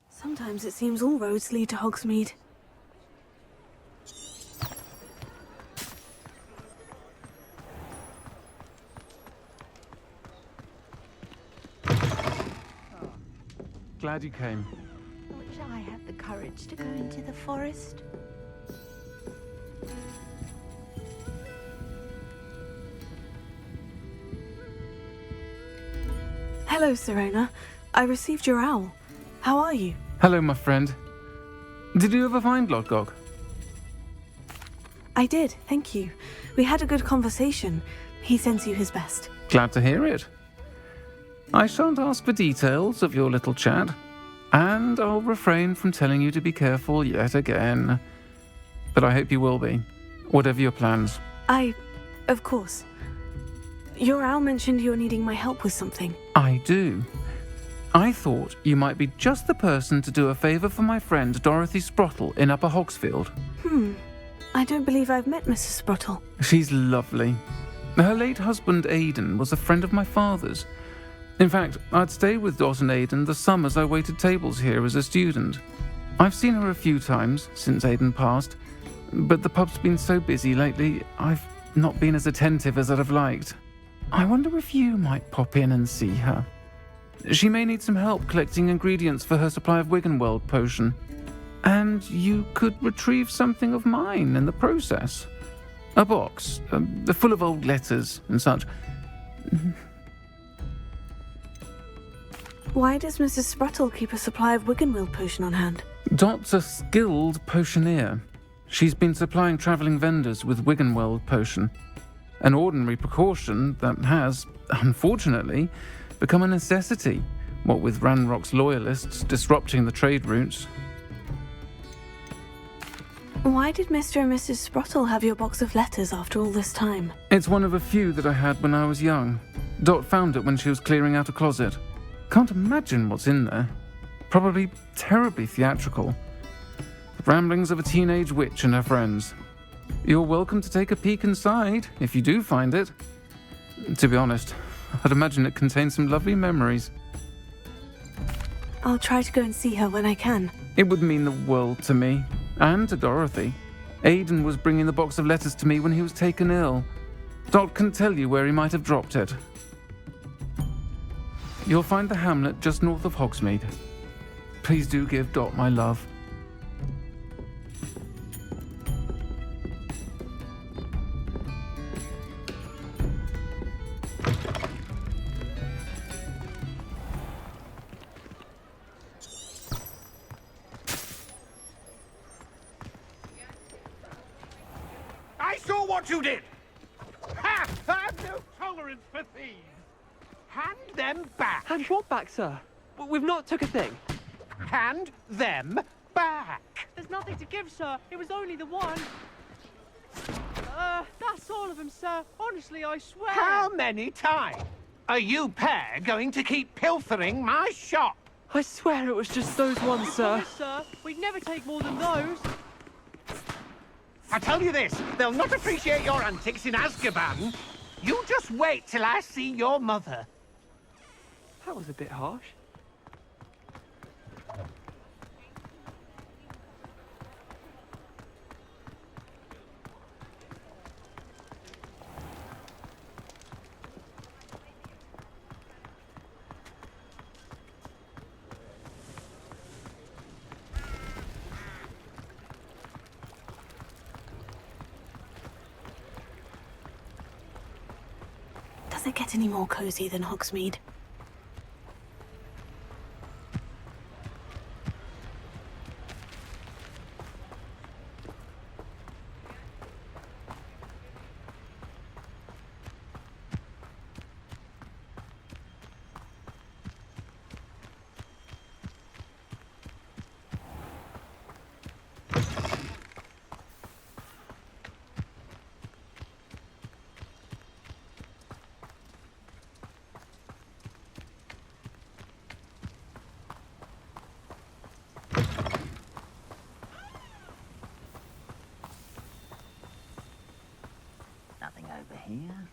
Sometimes it seems all roads lead to Hogsmeade. Glad you came. I wish I had the courage to go into the forest. Hello, Serona. I received your owl. How are you? Hello, my friend. Did you ever find Lodgok? I did, thank you. We had a good conversation. He sends you his best. Glad to hear it. I shan't ask for details of your little chat, and I'll refrain from telling you to be careful yet again. But I hope you will be, whatever your plans. Of course. Your owl mentioned you're needing my help with something. I do. I thought you might be just the person to do a favour for my friend Dorothy Sprottle in Upper Hogsfield. I don't believe I've met Mrs. Sprottle. She's lovely. Her late husband Aidan was a friend of my father's. In fact, I'd stay with Dot and Aidan the summers I waited tables here as a student. I've seen her a few times since Aidan passed, but the pub's been so busy lately, I've not been as attentive as I'd have liked. I wonder if you might pop in and see her. She may need some help collecting ingredients for her supply of Wiggenweld potion. And you could retrieve something of mine in the process. A box, full of old letters and such. Why does Mrs. Sprottle keep a supply of Wiggenweld potion on hand? Dot's a skilled potioneer. She's been supplying travelling vendors with Wiggenweld potion. An ordinary precaution that has, unfortunately, become a necessity, what with Ranrock's loyalists disrupting the trade routes. Why did Mr. and Mrs. Sprottle have your box of letters after all this time? It's one of a few that I had when I was young. Dot found it when she was clearing out a closet. Can't imagine what's in there. Probably terribly theatrical. The ramblings of a teenage witch and her friends. You're welcome to take a peek inside, if you do find it. To be honest, I'd imagine it contains some lovely memories. I'll try to go and see her when I can. It would mean the world to me, and to Dorothy. Aidan was bringing the box of letters to me when he was taken ill. Dot can tell you where he might have dropped it. You'll find the hamlet just north of Hogsmeade. Please do give Dot my love. I saw what you did! Ha! I have no tolerance for thieves! Hand them back! Hand what back, sir? We've not took a thing. Hand them back! There's nothing to give, sir. It was only the one. That's all of them, sir. Honestly, I swear. How many times are you pair going to keep pilfering my shop? I swear it was just those ones, sir. Promise, sir. We'd never take more than those. I tell you this, they'll not appreciate your antics in Azkaban. You just wait till I see your mother. That was a bit harsh. Does it get any more cozy than Hogsmeade? Nothing over here.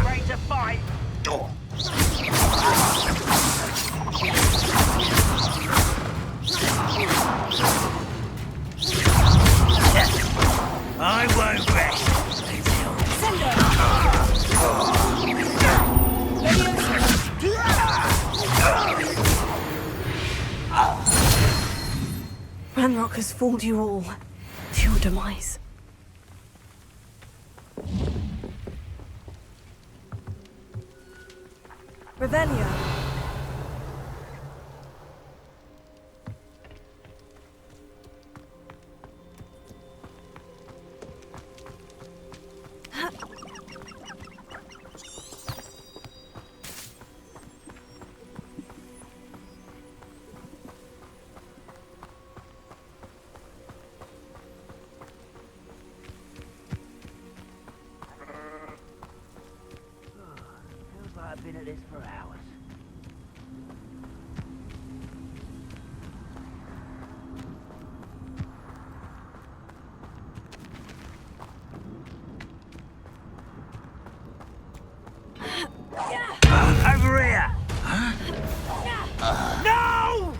Ready to fight? I won't rest. Ranrock has fooled you all to your demise. Revelio. Feels like I've been at this for hours. Over here! No!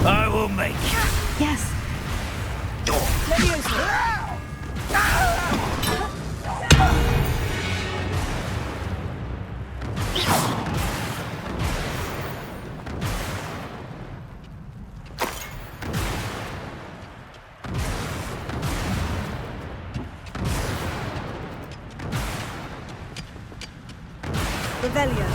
I will make you. Yes. Revelio.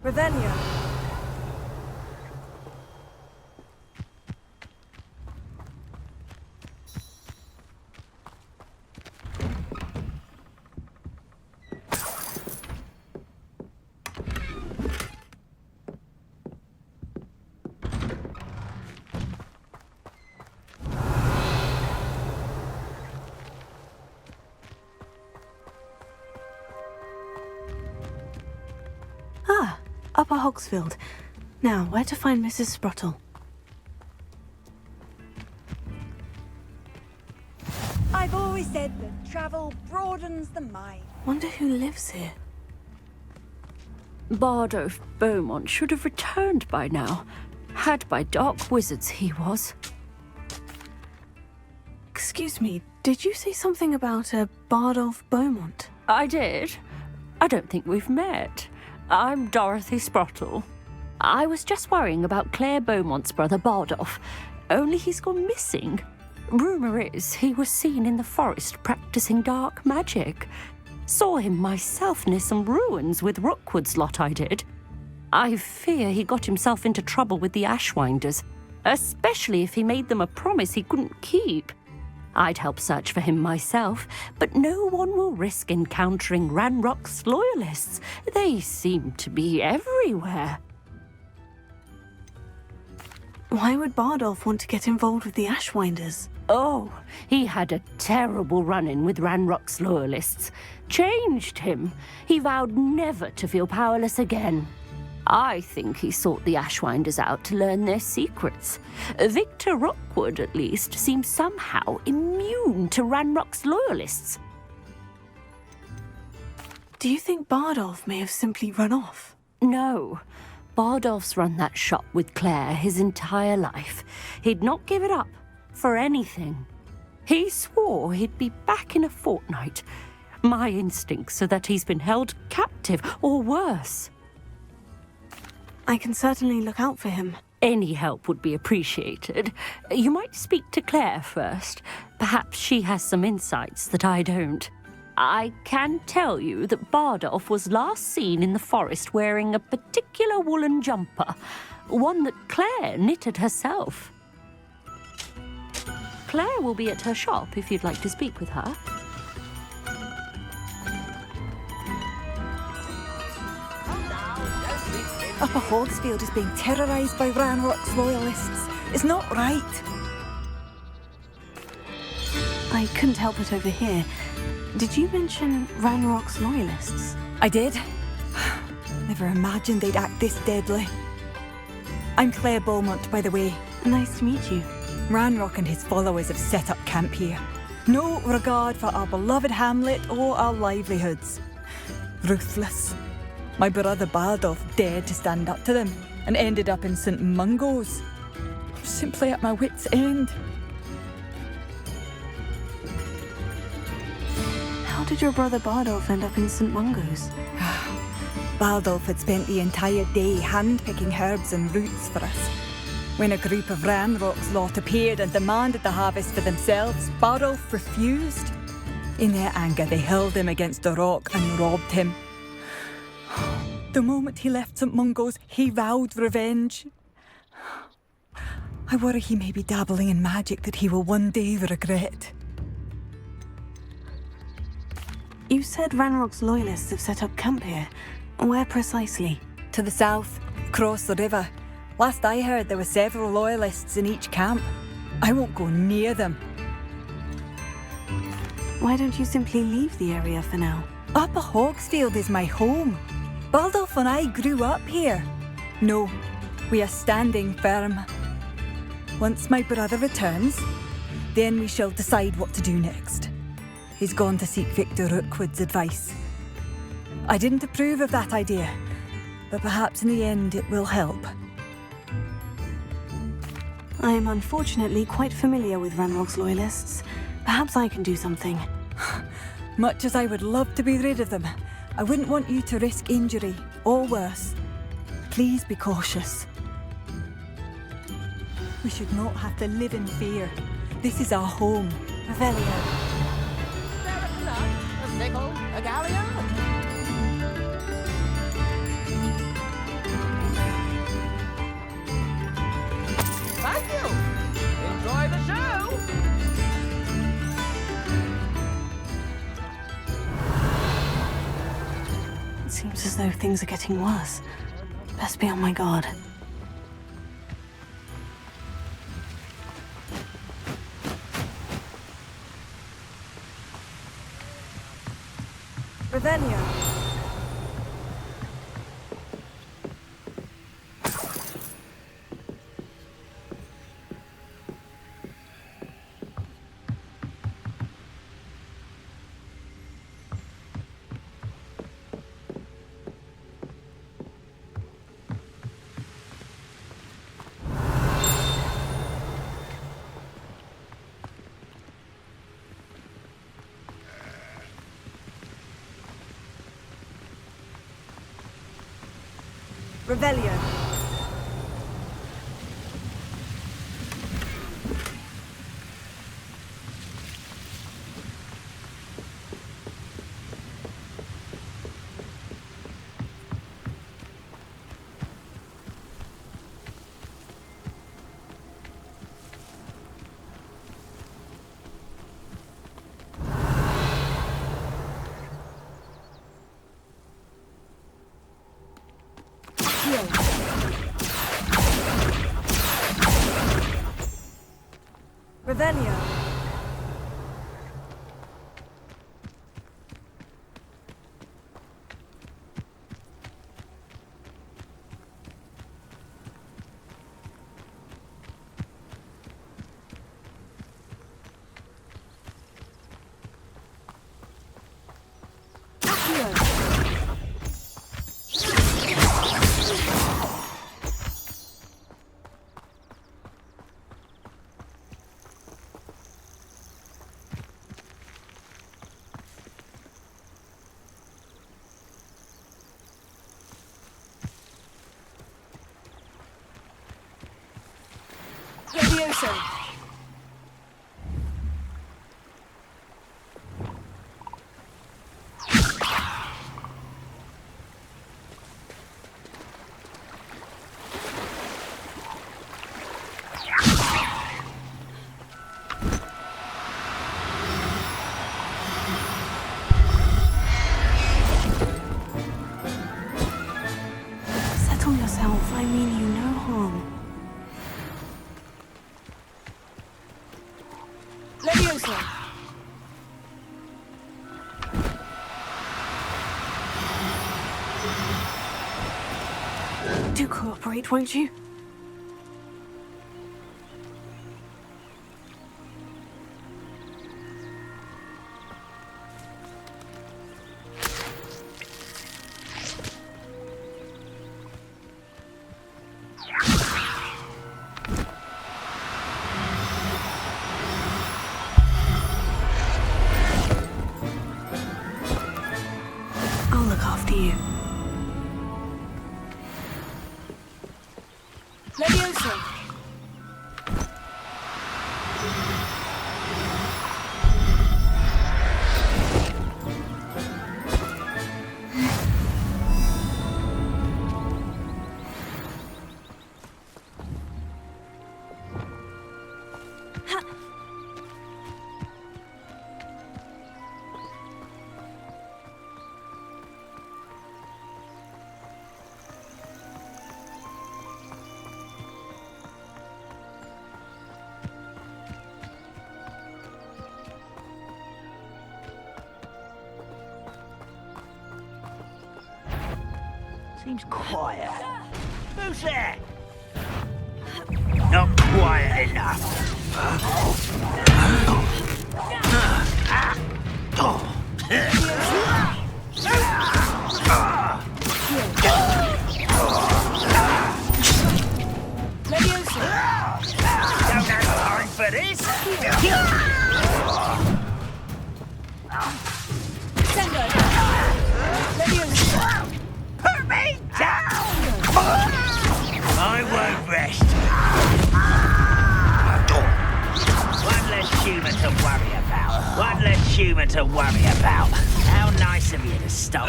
Revelio. Ah, Upper Hogsfield. Now, where to find Mrs. Sprottle? I've always said that travel broadens the mind. Wonder who lives here. Bardolph Beaumont should have returned by now. Had by dark wizards he was. Excuse me, did you say something about a Bardolph Beaumont? I did. I don't think we've met. I'm Dorothy Sprottle. I was just worrying about Claire Beaumont's brother Bardolph, only he's gone missing. Rumour is he was seen in the forest practicing dark magic. Saw him myself near some ruins with Rookwood's lot I did. I fear he got himself into trouble with the Ashwinders. especially if he made them a promise he couldn't keep. I'd help search for him myself, but no one will risk encountering Ranrock's loyalists. They seem to be everywhere. Why would Bardolph want to get involved with the Ashwinders? Oh, he had a terrible run-in with Ranrock's loyalists. Changed him. He vowed never to feel powerless again. I think he sought the Ashwinders out to learn their secrets. Victor Rockwood, at least, seems somehow immune to Ranrock's loyalists. Do you think Bardolph may have simply run off? No. Bardolph's run that shop with Claire his entire life. He'd not give it up for anything. He swore he'd be back in a fortnight. My instincts are that he's been held captive, or worse. I can certainly look out for him. Any help would be appreciated. You might speak to Claire first. Perhaps she has some insights that I don't. I can tell you that Bardolph was last seen in the forest wearing a particular woolen jumper, one that Claire knitted herself. Claire will be at her shop if you'd like to speak with her. Upper Hogsfield is being terrorised by Ranrock's loyalists. It's not right. I couldn't help but overhear. Did you mention Ranrock's loyalists? I did. Never imagined they'd act this deadly. I'm Claire Beaumont, by the way. Nice to meet you. Ranrock and his followers have set up camp here. No regard for our beloved hamlet or our livelihoods. Ruthless. My brother Bardolph dared to stand up to them and ended up in St. Mungo's. I'm simply at my wit's end. How did your brother Bardolph end up in St. Mungo's? Bardolph had spent the entire day hand-picking herbs and roots for us. When a group of Ranrock's lot appeared and demanded the harvest for themselves, Bardolph refused. In their anger, they hurled him against a rock and robbed him. The moment he left St. Mungo's, he vowed revenge. I worry he may be dabbling in magic that he will one day regret. You said Ranrock's loyalists have set up camp here. Where precisely? To the south, across the river. Last I heard, there were several loyalists in each camp. I won't go near them. Why don't you simply leave the area for now? Upper Hogsfield is my home. Bardolph and I grew up here. No, we are standing firm. Once my brother returns, then we shall decide what to do next. He's gone to seek Victor Rookwood's advice. I didn't approve of that idea, but perhaps in the end it will help. I am unfortunately quite familiar with Ranrock's loyalists. Perhaps I can do something. Much as I would love to be rid of them, I wouldn't want you to risk injury, or worse. Please be cautious. We should not have to live in fear. This is our home. Revelio. A sickle, a galleon. Thank you. Enjoy the show. It seems as though things are getting worse. Best be on my guard. Revelio. Revelio. Revelio. Levioso. Settle yourself. I mean you no harm. Levioso. Do cooperate, won't you? I'll look after you. Levioso. Seems quiet. Who's there? Not quiet enough. Levioso. Don't have time for this. Sendo. Levioso. Put me down! I won't rest. One less human to worry about. One less human to worry about. How nice of you to stop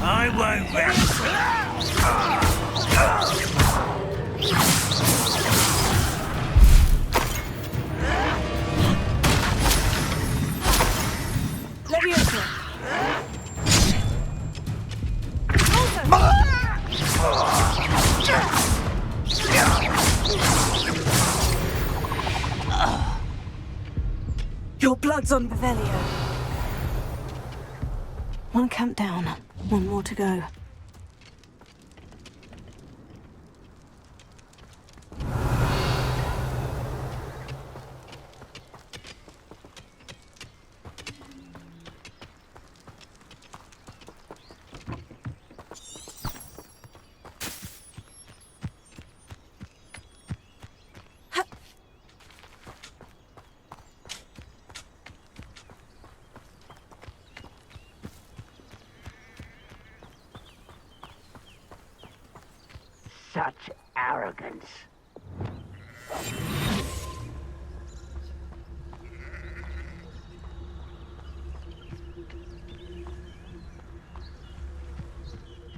I won't rest. Levioso. Your blood's on Revelio. One camp down, one more to go. Such arrogance.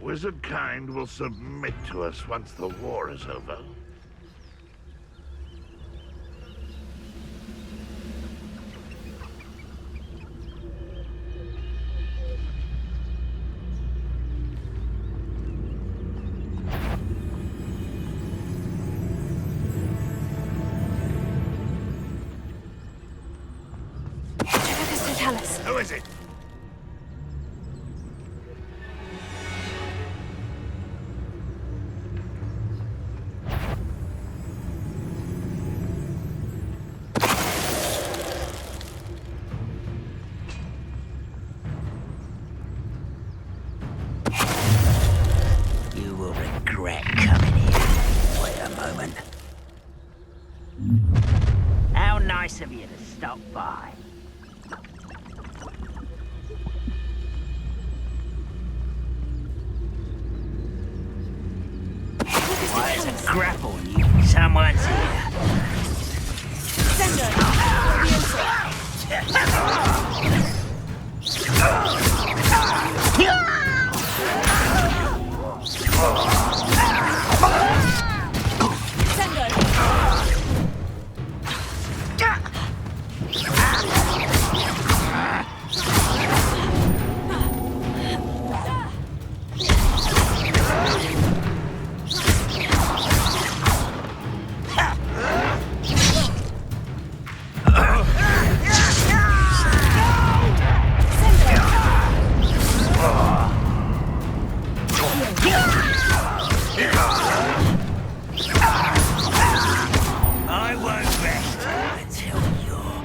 Wizard kind will submit to us once the war is over. Who is it? You will regret coming here. Wait a moment. How nice of you to stop by. Why, there's a grapple you. Someone's here. I won't rest until you're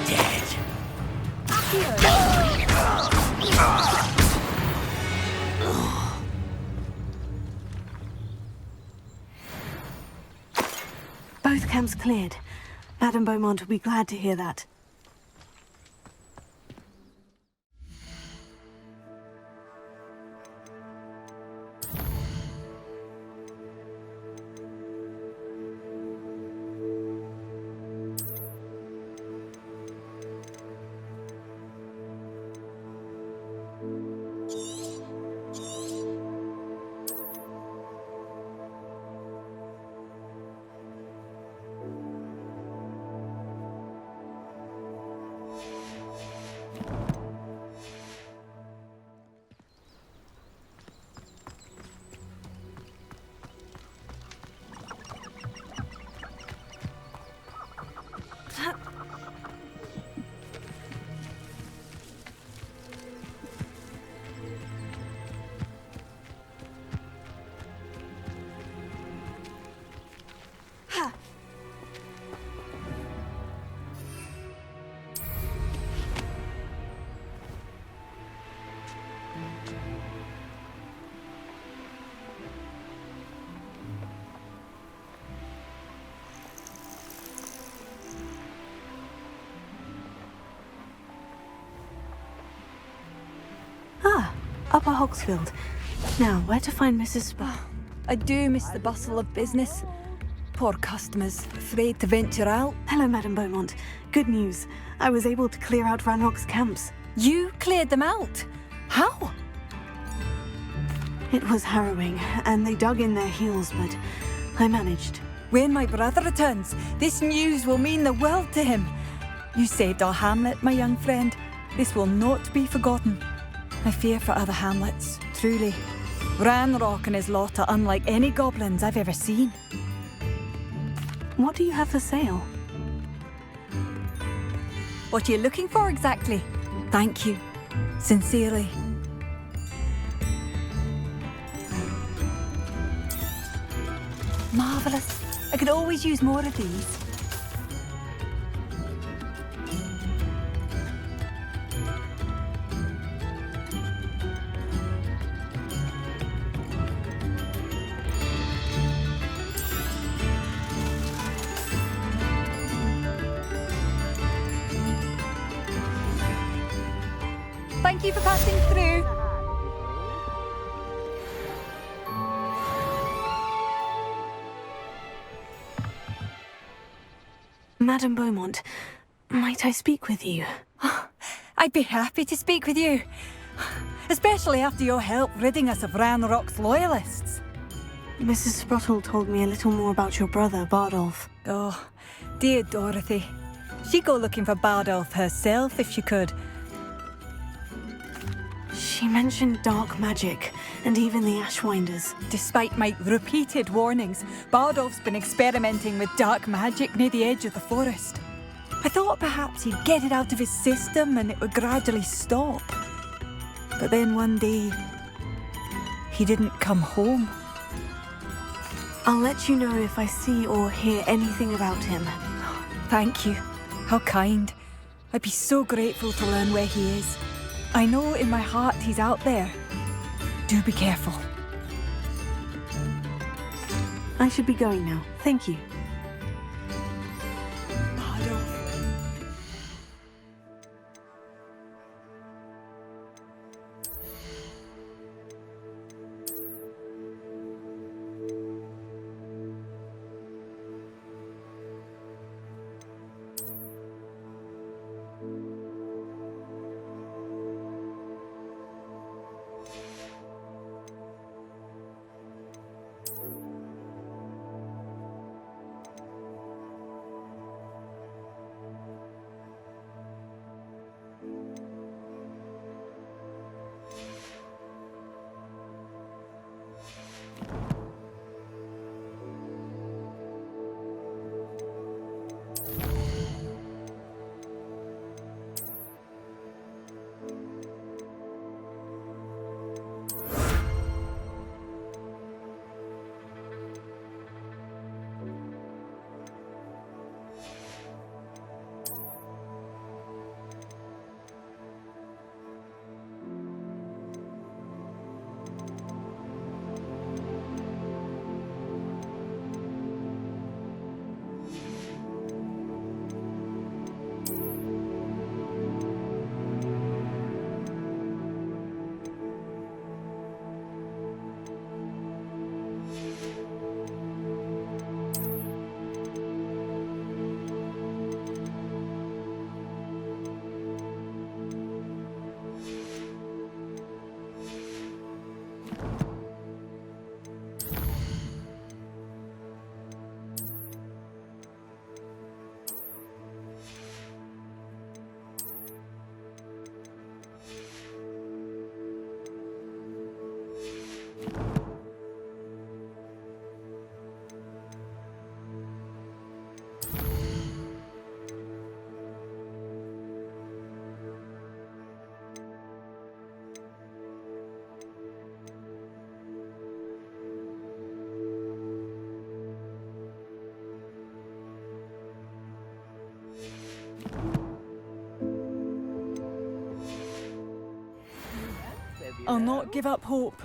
dead. Both camps cleared. Madame Beaumont will be glad to hear that. Upper Hogsfield. Now, where to find Mrs. I do miss the bustle of business. Poor customers, afraid to venture out. Hello, Madame Beaumont. Good news. I was able to clear out Ranrock's camps. You cleared them out? How? It was harrowing, and they dug in their heels, but I managed. When my brother returns, this news will mean the world to him. You saved our hamlet, my young friend. This will not be forgotten. I fear for other hamlets, truly. Ranrock and his lot are unlike any goblins I've ever seen. What do you have for sale? What are you looking for exactly? Thank you. Sincerely. Marvellous. I could always use more of these. Thank you for passing through. Madame Beaumont, might I speak with you? I'd be happy to speak with you. especially after your help ridding us of Ranrock's loyalists. Mrs. Sprottle told me a little more about your brother, Bardolph. Oh, dear Dorothy. She'd go looking for Bardolph herself if she could. She mentioned dark magic, and even the Ashwinders. Despite my repeated warnings, Bardolph's been experimenting with dark magic near the edge of the forest. I thought perhaps he'd get it out of his system and it would gradually stop. But then one day, he didn't come home. I'll let you know if I see or hear anything about him. Thank you. How kind. I'd be so grateful to learn where he is. I know in my heart he's out there. Do be careful. I should be going now. Thank you. I'll not give up hope.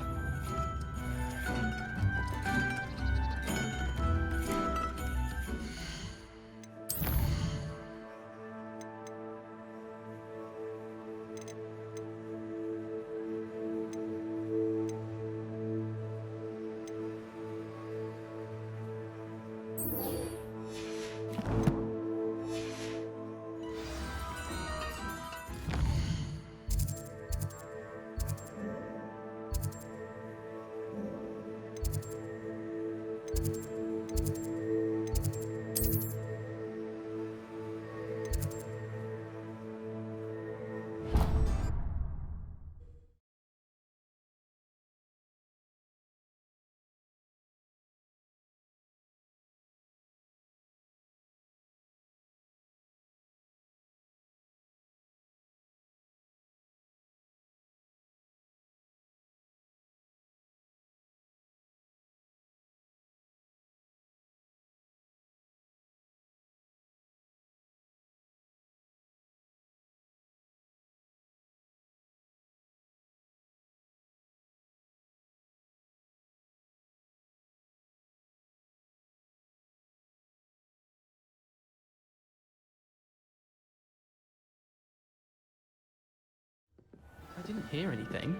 I didn't hear anything.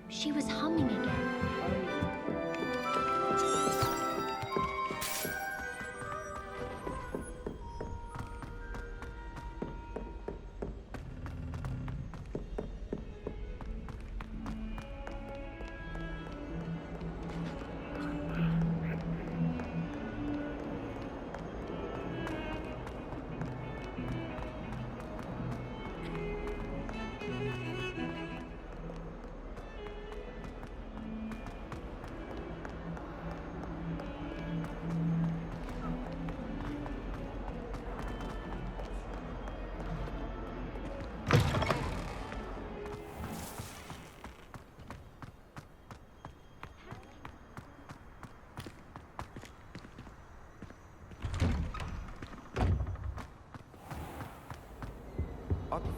She was humming again.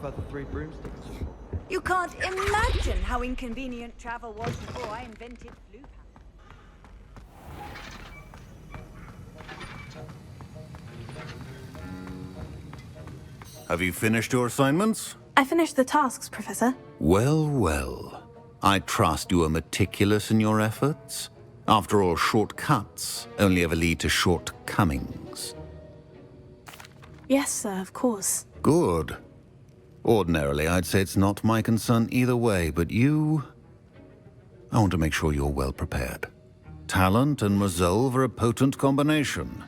prefer the 3 broomsticks. You can't imagine how inconvenient travel was before I invented blue. Have you finished your assignments? I finished the tasks, Professor. Well, well. I trust you are meticulous in your efforts. After all, shortcuts only ever lead to shortcomings. Yes, sir, of course. Good. Ordinarily, I'd say it's not my concern either way, but you... I want to make sure you're well prepared. Talent and resolve are a potent combination.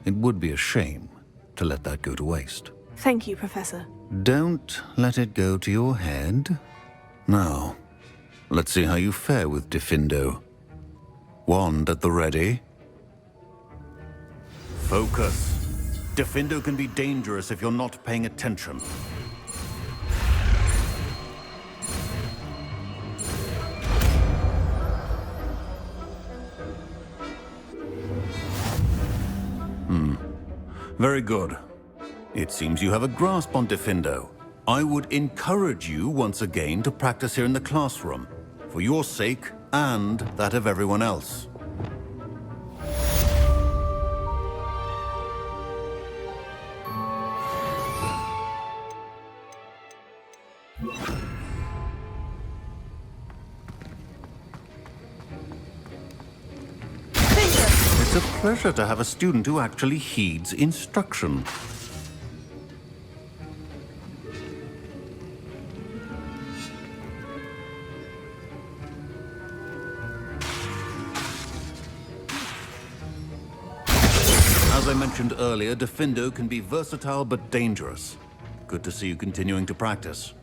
It would be a shame to let that go to waste. Thank you, Professor. Don't let it go to your head. Now, let's see how you fare with Diffindo. Wand at the ready. Focus. Diffindo can be dangerous if you're not paying attention. Very good. It seems you have a grasp on Diffindo. I would encourage you once again to practice here in the classroom, for your sake and that of everyone else. It's a pleasure to have a student who actually heeds instruction. As I mentioned earlier, Diffindo can be versatile but dangerous. Good to see you continuing to practice.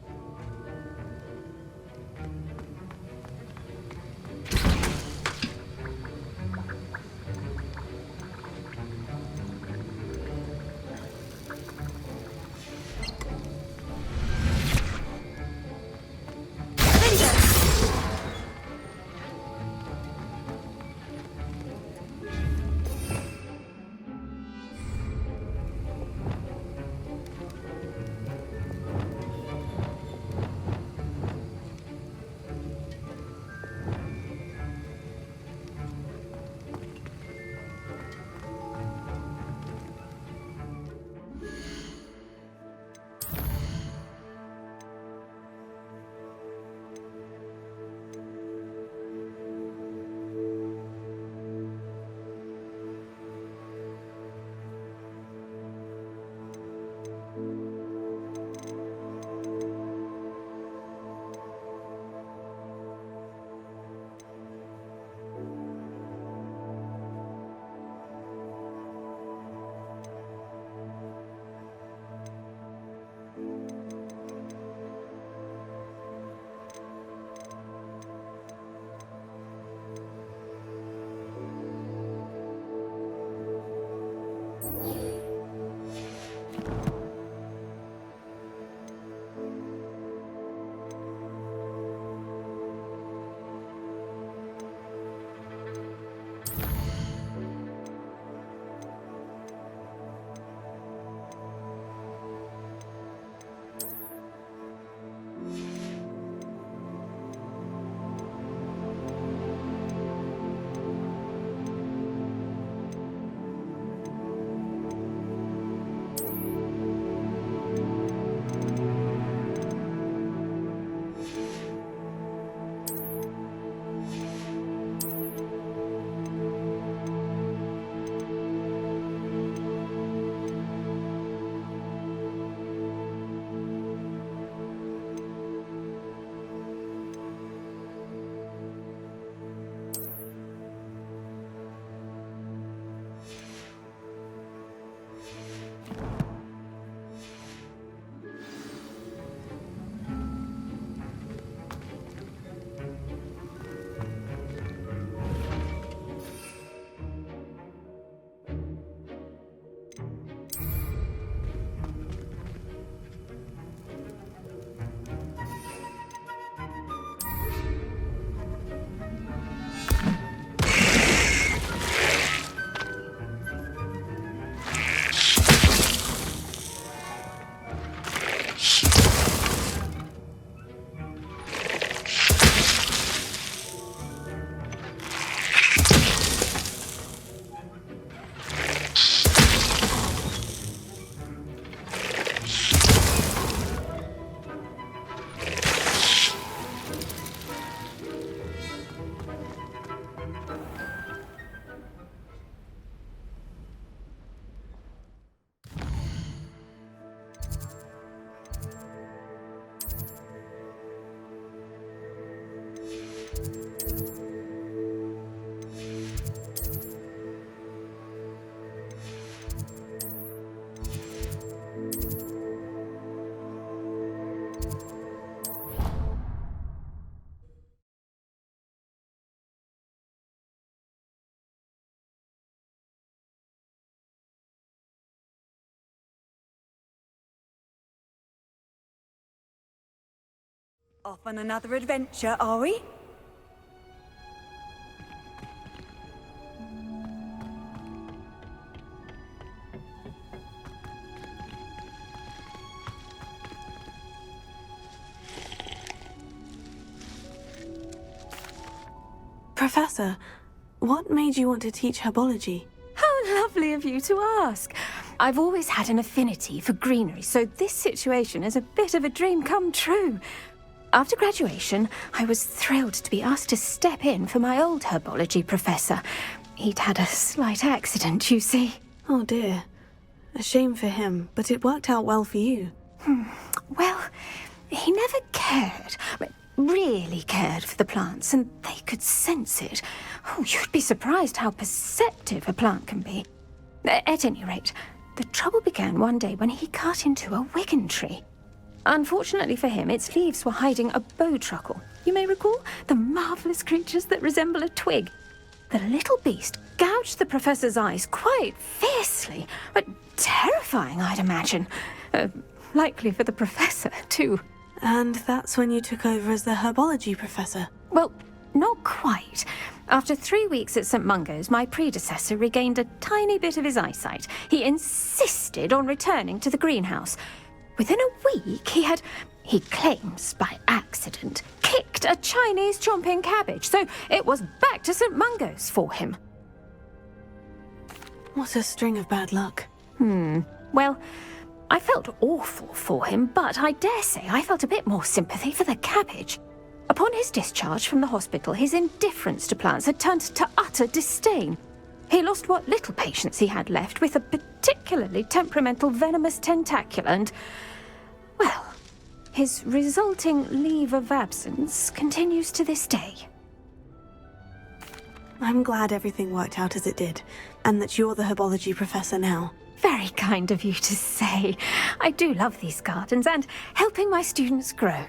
Off on another adventure, are we? Professor, what made you want to teach herbology? How lovely of you to ask. I've always had an affinity for greenery, so this situation is a bit of a dream come true. After graduation, I was thrilled to be asked to step in for my old herbology professor. He'd had a slight accident, you see. Oh dear. A shame for him, but it worked out well for you. Well, he never cared, really cared for the plants, and they could sense it. Oh, you'd be surprised how perceptive a plant can be. At any rate, the trouble began one day when he cut into a wigan tree. Unfortunately for him, its leaves were hiding a bowtruckle. You may recall the marvellous creatures that resemble a twig. The little beast gouged the professor's eyes quite fiercely, but terrifying, I'd imagine. Likely for the professor, too. And that's when you took over as the herbology professor? Well, not quite. After 3 weeks at St. Mungo's, my predecessor regained a tiny bit of his eyesight. He insisted on returning to the greenhouse. Within a week, he claims by accident, kicked a Chinese chomping cabbage, so it was back to St. Mungo's for him. What a string of bad luck. Well, I felt awful for him, but I dare say I felt a bit more sympathy for the cabbage. Upon his discharge from the hospital, his indifference to plants had turned to utter disdain. He lost what little patience he had left with a particularly temperamental venomous tentacula and, well, his resulting leave of absence continues to this day. I'm glad everything worked out as it did, and that you're the herbology professor now. Very kind of you to say. I do love these gardens and helping my students grow.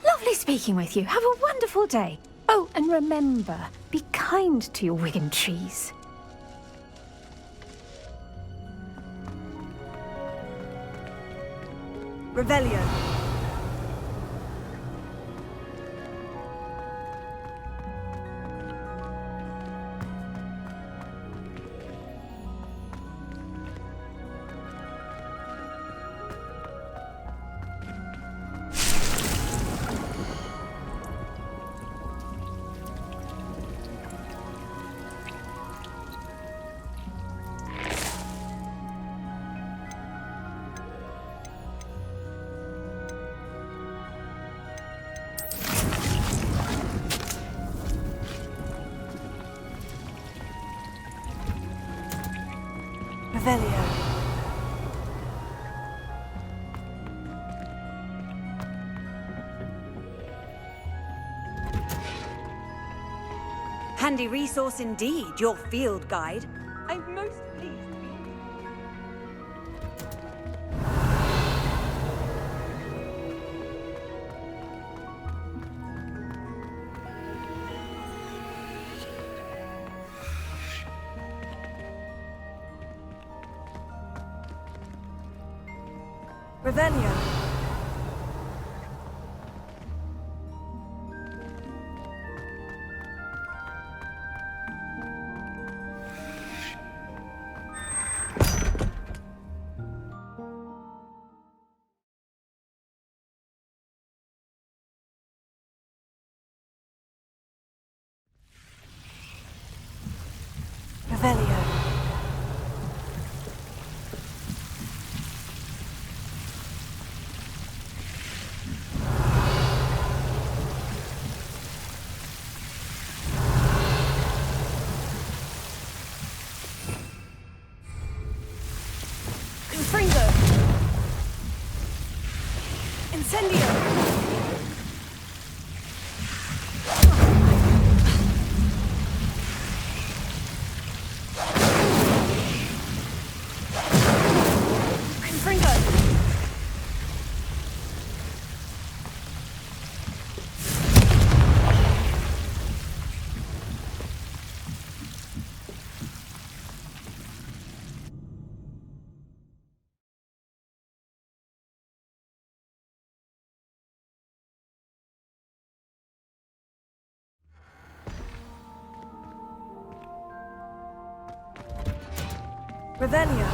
Lovely speaking with you. Have a wonderful day. Oh, and remember, be kind to your wigan trees. Revelio. Revelio. Handy resource indeed, your field guide. I'm most pleased. Revelio. Revelio. Confringo. Incendio. Revelio.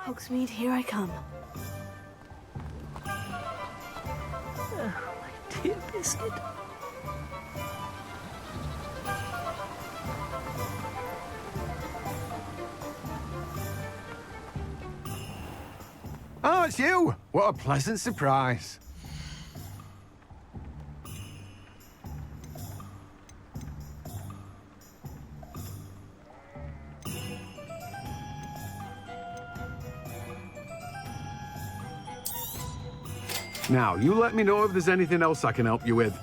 Hogsmeade, here I come. Oh, my dear Biscuit. Oh, it's you! What a pleasant surprise. Now, you let me know if there's anything else I can help you with.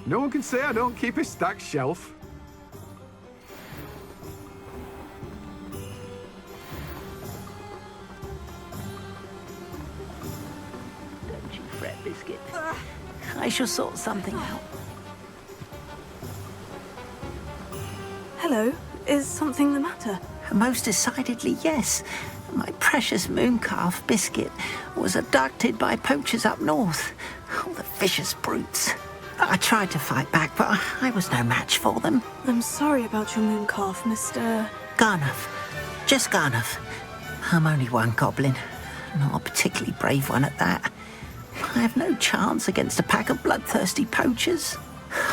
No one can say I don't keep a stacked shelf. Don't you fret, Biscuit. I shall sort something out. Hello, is something the matter? Most decidedly, yes. My precious moon calf, Biscuit, was abducted by poachers up north. Oh, the vicious brutes. I tried to fight back, but I was no match for them. I'm sorry about your moon calf, Mr. Garnuff. Just Garnuff. I'm only one goblin. Not a particularly brave one at that. I have no chance against a pack of bloodthirsty poachers.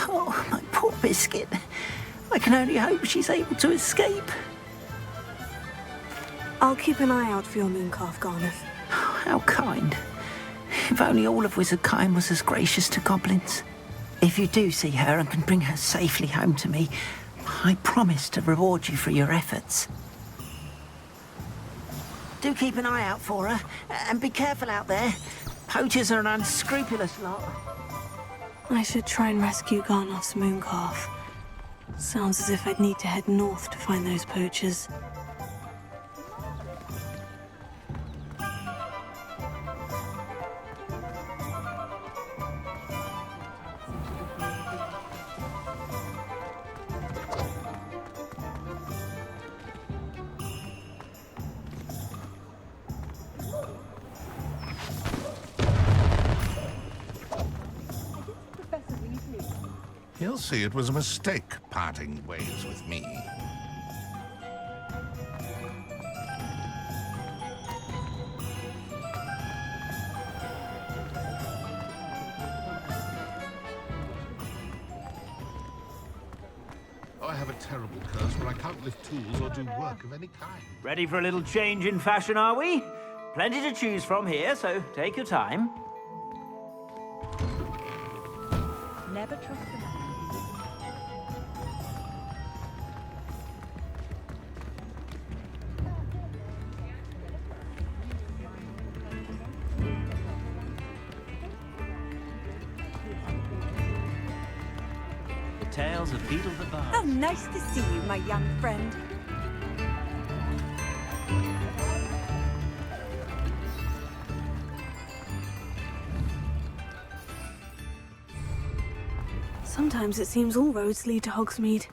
Oh, my poor Biscuit. I can only hope she's able to escape. I'll keep an eye out for your moon calf, Garnuff. Oh, how kind. If only all of Wizardkind was as gracious to goblins. If you do see her and can bring her safely home to me, I promise to reward you for your efforts. Do keep an eye out for her, and be careful out there. Poachers are an unscrupulous lot. I should try and rescue Garnoff's moon calf. Sounds as if I'd need to head north to find those poachers. He'll see it was a mistake parting ways with me. I have a terrible curse where I can't lift tools or do work of any kind. Ready for a little change in fashion, are we? Plenty to choose from here, so take your time. Never trust a man. The tales of Beetle the Bard. How nice to see you, my young friend. Sometimes it seems all roads lead to Hogsmeade.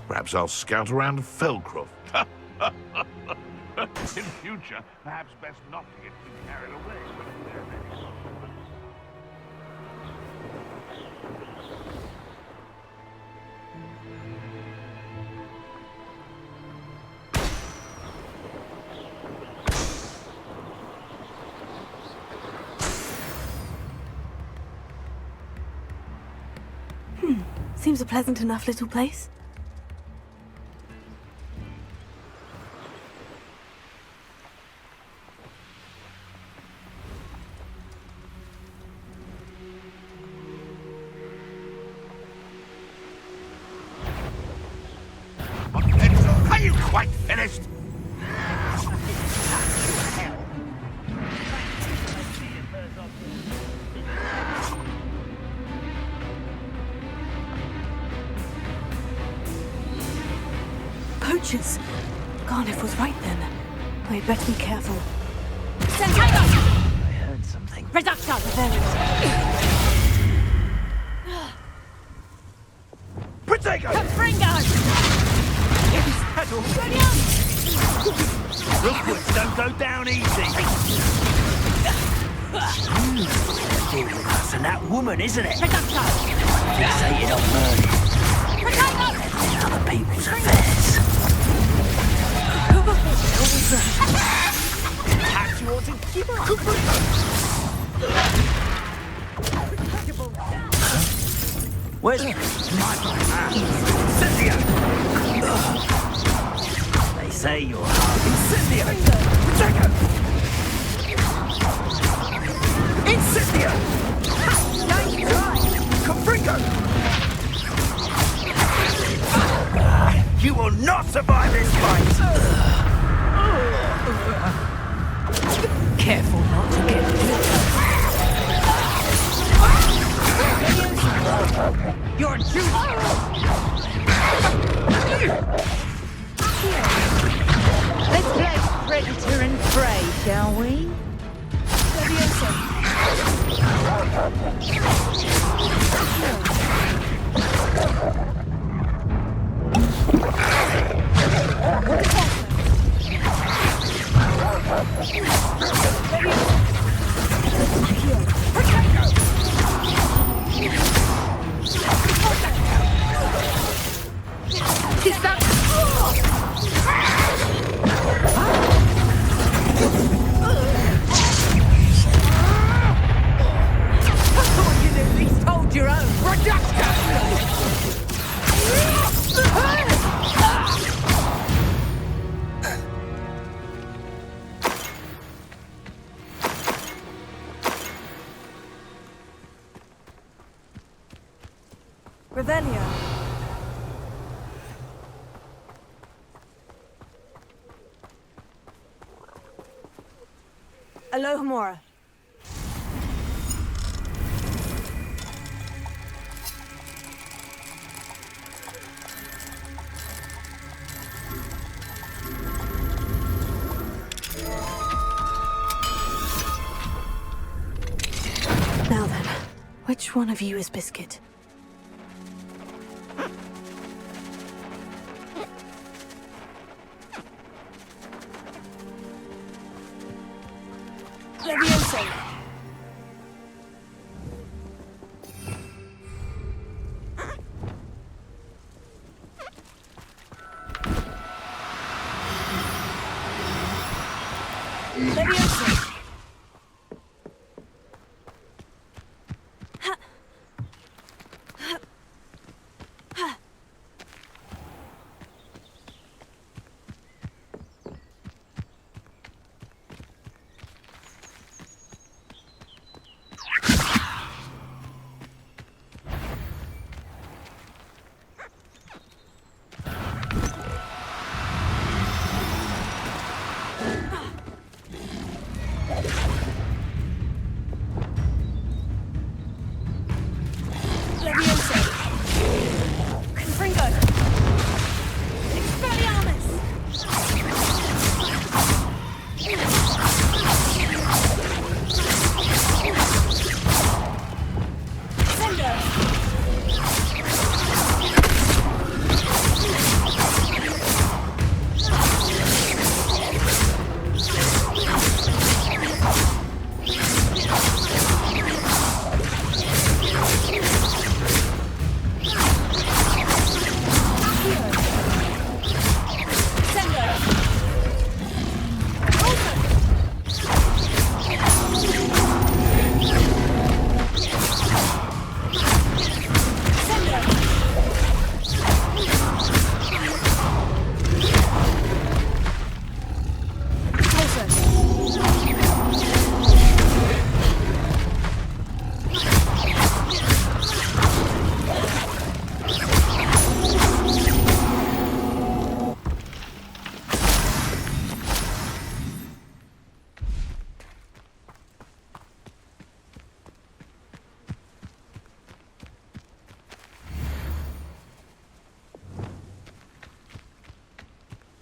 Perhaps I'll scout around Felcroft. In future, perhaps best not to get too carried away. Seems a pleasant enough little place. Are you quite finished? Poachers! Garniff was right then. I'd better be careful. I heard something. Reduction! Protego! Rookwoods don't go down easy. Deal with us and that woman, isn't it? Fixated on murder. And other people's affairs. Perhaps you ought to give up. Where's my Cynthia? They say you're Cynthia! Protego! Cynthia! Nice try! Confringo! You will not survive this fight! Careful not to get You're juice! Let's play predator and prey, shall we? Revelio. Alohomora. Now then, which one of you is Biscuit? Levioso. Levioso.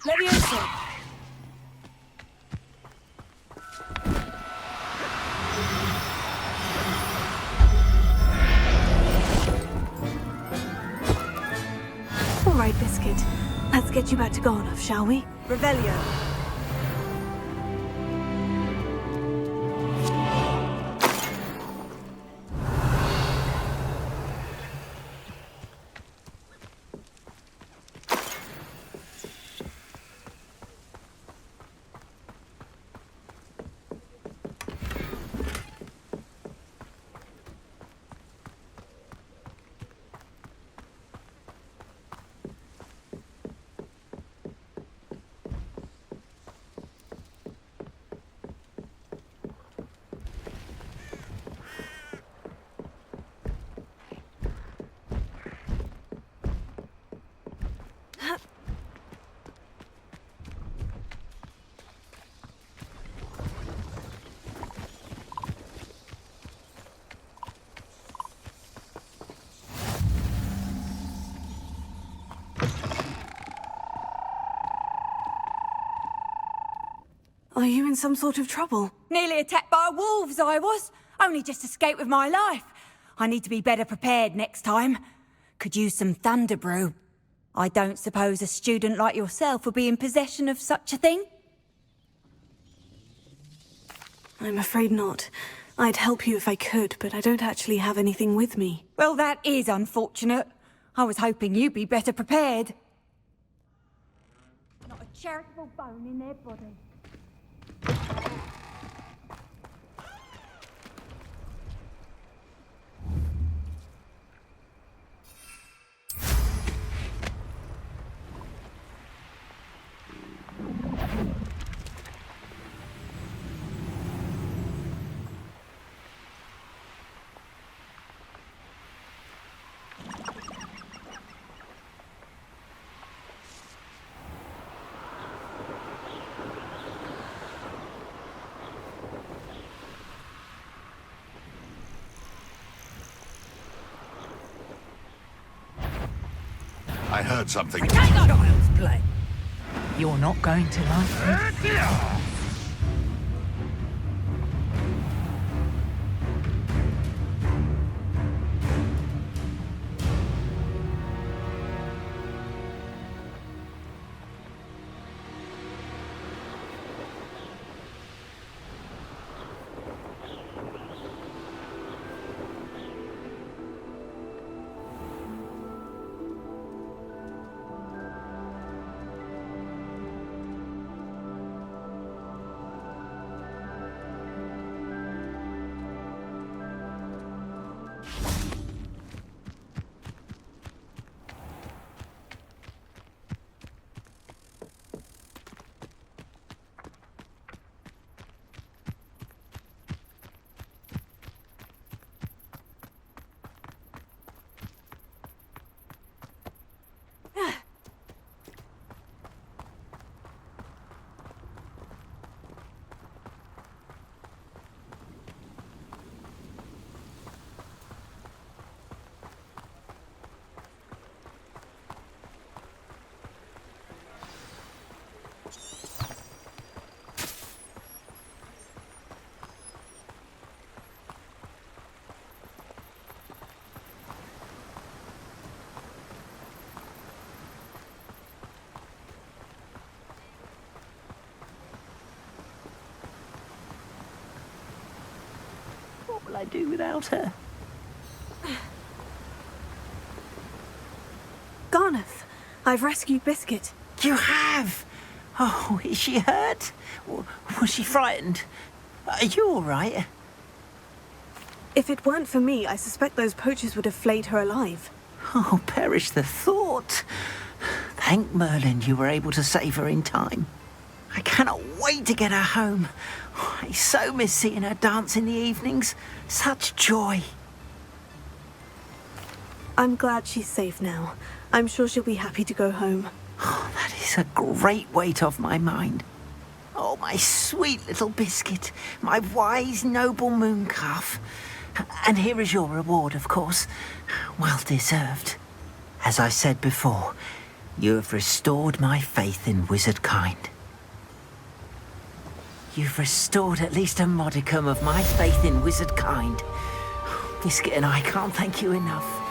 Levioso. All right, Biscuit. Let's get you back to Garnoff, shall we? Revelio. Are you in some sort of trouble? Nearly attacked by wolves, I was. Only just escaped with my life. I need to be better prepared next time. Could use some thunder brew. I don't suppose a student like yourself would be in possession of such a thing? I'm afraid not. I'd help you if I could, but I don't actually have anything with me. Well, that is unfortunate. I was hoping you'd be better prepared. Not a charitable bone in their body. I heard something. Child's play. You're not going to like it. What will I do without her? Garneth, I've rescued Biscuit. You have? Oh, is she hurt? Was she frightened? Are you all right? If it weren't for me, I suspect those poachers would have flayed her alive. Oh, perish the thought. Thank Merlin you were able to save her in time. I cannot wait to get her home. I so miss seeing her dance in the evenings. Such joy. I'm glad she's safe now. I'm sure she'll be happy to go home. Oh, that is a great weight off my mind. Oh, my sweet little Biscuit, my wise, noble moon calf. And here is your reward, of course. Well deserved. As I said before, you have restored my faith in wizard kind. You've restored at least a modicum of my faith in wizard kind. Biscuit and I can't thank you enough.